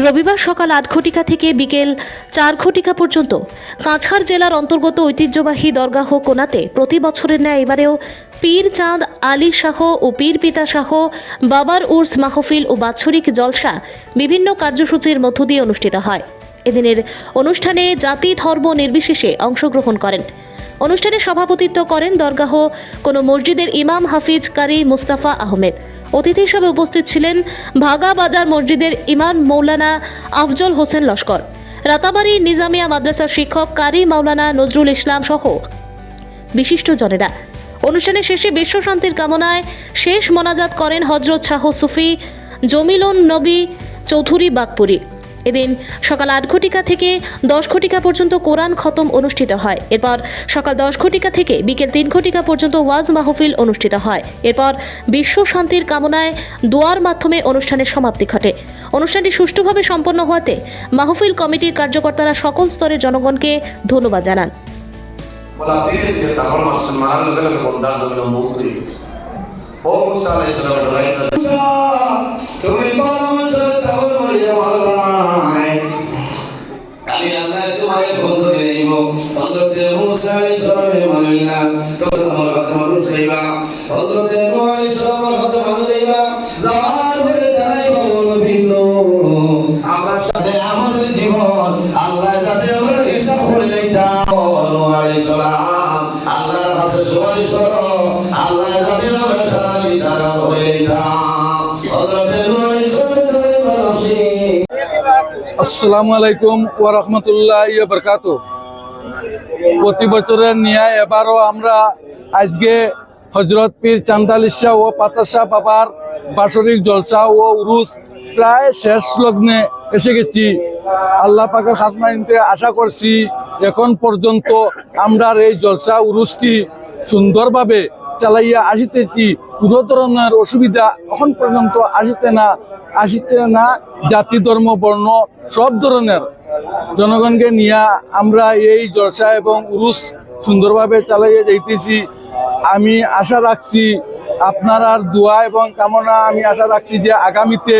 রবিবার সকাল 8 ঘটিকা থেকে বিকেল 4 ঘটিকা পর্যন্ত কাছাড় জেলার অন্তর্গত ঐতিহ্যবাহী দরগাহ কোনাতে প্রতি বছরের ন্যায় এবারেও পীর চাঁদ আলী শাহ ও পীর পিতা শাহ বাবার উর্স মাহফিল ও বাৎসরিক জলসা বিভিন্ন কার্যসূচির মধ্য দিয়ে অনুষ্ঠিত হয়। এদিনের অনুষ্ঠানে জাতি ধর্ম নির্বিশেষে অংশগ্রহণ করেন। অনুষ্ঠানে সভাপতিত্ব করেন দরগাহ কোনো মসজিদের ইমাম হাফিজ কারি মুস্তাফা আহমেদ। অতিথি হিসেবে উপস্থিত ছিলেন ভাগা বাজার মসজিদের ইমাম মৌলানা আফজল হোসেন লস্কর, রাতাবাড়ি নিজামিয়া মাদ্রাসার শিক্ষক কারি মাওলানা নজরুল ইসলাম সহ বিশিষ্টজনেরা। অনুষ্ঠানের শেষে বিশ্ব শান্তির কামনায় শেষ মোনাজাত করেন হযরত শাহ সুফি জমিলুন নবী চৌধুরী বাগপুরি। এদিন সকাল 8 ঘটিকা থেকে 10 ঘটিকা পর্যন্ত কোরআন খতম অনুষ্ঠিত হয়। এরপর সকাল 10 ঘটিকা থেকে বিকেল 3 ঘটিকা পর্যন্ত ওয়াজ মাহফিল অনুষ্ঠিত হয়। এরপর বিশ্ব শান্তির কামনায় দোয়ার মাধ্যমে অনুষ্ঠানের সমাপ্তি ঘটে। অনুষ্ঠানটি সুষ্ঠুভাবে সম্পন্ন হওয়াতে মাহফিল কমিটির কার্যকর্তারা সকল স্তরের জনগণকে ধন্যবাদ জানান। আমি আল্লাহ তোমাকে বন্ধ করে দিব। হযরতে মুসা আলাইহিস সালামে মানলা তো আমার কাছে মানুষ যাইবা। হযরতে নূহ আলাইহিস সালামের কাছে মানুষ যাইবা। জামার হয়ে দাঁড়াইবা নবীন। আমার সাথে আমাদের জীবন আল্লাহ সাথে আমরা হিসাব করে লইতাম। নূহ আলাইহিস সালাম আল্লাহর কাছে সুপারিশ করো, আল্লাহ সাথে আমরা সারা বিচার হয়ে লইতাম। হযরতে নূহ আলাইহিস সালামের মানুষই আসসালামু আলাইকুম ওয়া রাহমাতুল্লাহি ওয়া বারাকাতুহু। প্রতি বছরের ন্যায় এবারও আমরা আজকে হযরত পীর চাঁদ আলী শাহ ও পাতা শাহ বাবার বাৎসরিক জলসা ও উরুস প্রায় শেষ লগ্নে এসে গেছি। আল্লাহ পাকের খাজনাইতে আশা করছি এখন পর্যন্ত আমরা এই জলসা উরুসটি সুন্দরভাবে চালাইয়া আসিতেছি। কোনো ধরনের অসুবিধা এখন পর্যন্ত আসিতে না। জাতি ধর্ম বর্ণ সব ধরনের জনগণকে নিয়ে আমরা এই জলসা এবং উরুস সুন্দরভাবে চালাইয়া যাইতেছি। আমি আশা রাখছি আপনার দোয়া এবং কামনা, আমি আশা রাখছি যে আগামীতে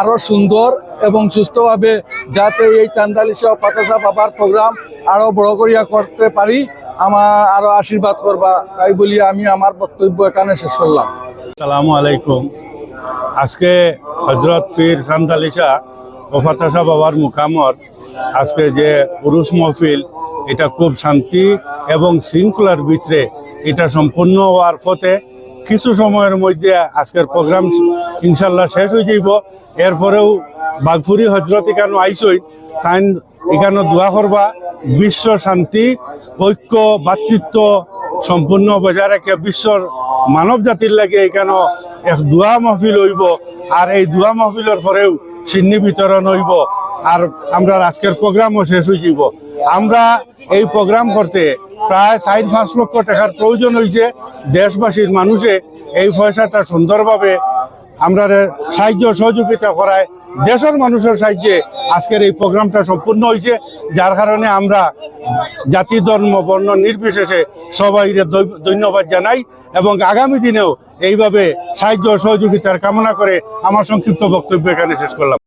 আরো সুন্দর এবং সুস্থভাবে যাতে এই চাঁদ আলী শাহ পাতা শাহ বাবার প্রোগ্রাম আরো বড় করিয়া করতে পারি, আমার আরো আশীর্বাদ করবা, তাই বলি আমি আমার বক্তব্য এখানে শেষ করলাম। আসসালামু আলাইকুম। আজকে হযরত পীর চাঁদ আলী শাহ ও পাতা শাহ বাবার মুকামত আজকে যে উরুস মহফিল, এটা খুব শান্তি এবং শৃঙ্খলার ভিতরে এটা সম্পূর্ণ হওয়ার পথে কিছু সময়ের মধ্যে আজকের প্রোগ্রাম ইনশাল্লাহ শেষ হয়ে যাইব। এরপরেও বাগপুরি হজরত এখানে আইসই, তাই এখানে দোয়া করবা বিশ্ব শান্তি ঐক্য ভাতৃত্ব সম্পূর্ণ বজায় রেখে বিশ্বর মানব জাতির লাগে এখানে এক দোয়া মাহফিল হইব। আর এই দোয়া মাহফিলের পরেও সিন্নি বিতরণ হইব। আর আমরা আজকের প্রোগ্রামও শেষ হয়ে যাব। আমরা এই প্রোগ্রাম করতে প্রায় 4-5 লক্ষ টাকার প্রয়োজন হয়েছে। দেশবাসীর মানুষে এই পয়সাটা সুন্দরভাবে আমরা সাহায্য সহযোগিতা করায় দেশের মানুষের সাহায্যে আজকের এই প্রোগ্রামটা সম্পূর্ণ হয়েছে। যার কারণে আমরা জাতি ধর্ম বর্ণ নির্বিশেষে সবাই ধন্যবাদ জানাই এবং আগামী দিনেও এইভাবে সাহায্য সহযোগিতার কামনা করে আমার সংক্ষিপ্ত বক্তব্য এখানে শেষ করলাম।